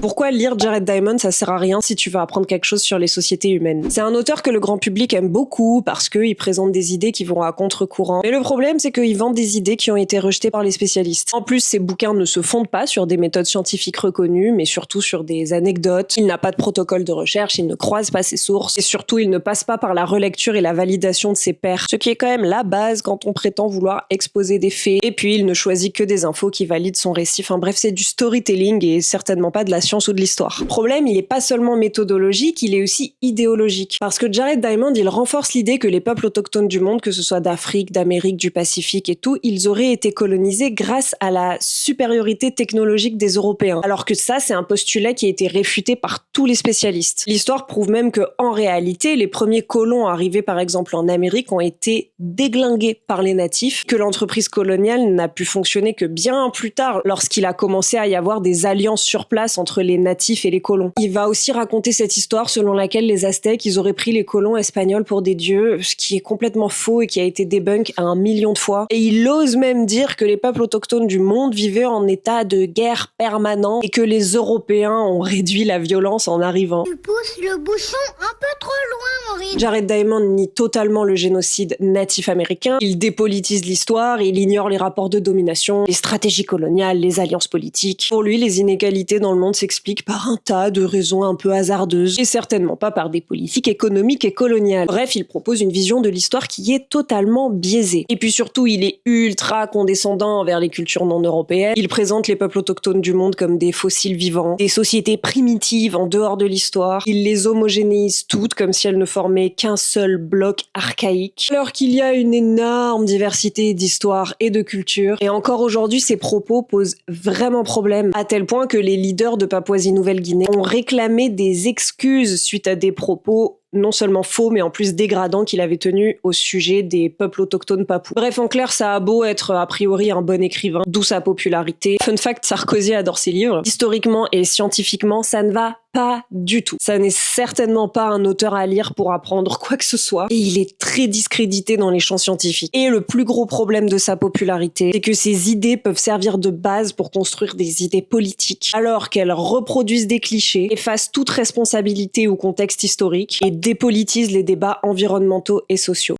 Pourquoi lire Jared Diamond, ça sert à rien si tu veux apprendre quelque chose sur les sociétés humaines. C'est un auteur que le grand public aime beaucoup parce qu'il présente des idées qui vont à contre-courant. Mais le problème, c'est qu'il vend des idées qui ont été rejetées par les spécialistes. En plus, ses bouquins ne se fondent pas sur des méthodes scientifiques reconnues, mais surtout sur des anecdotes. Il n'a pas de protocole de recherche, il ne croise pas ses sources, et surtout, il ne passe pas par la relecture et la validation de ses pairs, ce qui est quand même la base quand on prétend vouloir exposer des faits. Et puis, il ne choisit que des infos qui valident son récit. Enfin bref, c'est du storytelling et certainement pas de la science ou de l'histoire. Le problème, il est pas seulement méthodologique, il est aussi idéologique. Parce que Jared Diamond, il renforce l'idée que les peuples autochtones du monde, que ce soit d'Afrique, d'Amérique, du Pacifique et tout, ils auraient été colonisés grâce à la supériorité technologique des Européens. Alors que ça, c'est un postulat qui a été réfuté par tous les spécialistes. L'histoire prouve même que, en réalité, les premiers colons arrivés par exemple en Amérique ont été déglingués par les natifs, que l'entreprise coloniale n'a pu fonctionner que bien plus tard, lorsqu'il a commencé à y avoir des alliances sur place entre les natifs et les colons. Il va aussi raconter cette histoire selon laquelle les Aztèques, ils auraient pris les colons espagnols pour des dieux, ce qui est complètement faux et qui a été débunk à 1 million de fois. Et il ose même dire que les peuples autochtones du monde vivaient en état de guerre permanent et que les Européens ont réduit la violence en arrivant. Tu pousses le bouchon un peu trop loin, Maurice. Jared Diamond nie totalement le génocide natif américain, il dépolitise l'histoire, il ignore les rapports de domination, les stratégies coloniales, les alliances politiques. Pour lui, les inégalités dans le monde s'expliquent par un tas de raisons un peu hasardeuses, et certainement pas par des politiques économiques et coloniales. Bref, il propose une vision de l'histoire qui est totalement biaisée. Et puis surtout, il est ultra condescendant envers les cultures non européennes. Il présente les peuples autochtones du monde comme des fossiles vivants, des sociétés primitives en dehors de l'histoire. Il les homogénéise toutes comme si elles ne formaient qu'un seul bloc archaïque, alors qu'il y a une énorme diversité d'histoires et de cultures. Et encore aujourd'hui, ces propos posent vraiment problème, à tel point que les leaders de Papouasie-Nouvelle-Guinée ont réclamé des excuses suite à des propos non seulement faux, mais en plus dégradants qu'il avait tenus au sujet des peuples autochtones papous. Bref, en clair, ça a beau être a priori un bon écrivain, d'où sa popularité. Fun fact, Sarkozy adore ses livres. Historiquement et scientifiquement, ça ne va pas du tout. Ça n'est certainement pas un auteur à lire pour apprendre quoi que ce soit. Et il est très discrédité dans les champs scientifiques. Et le plus gros problème de sa popularité, c'est que ses idées peuvent servir de base pour construire des idées politiques, alors qu'elles reproduisent des clichés, effacent toute responsabilité ou contexte historique et dépolitisent les débats environnementaux et sociaux.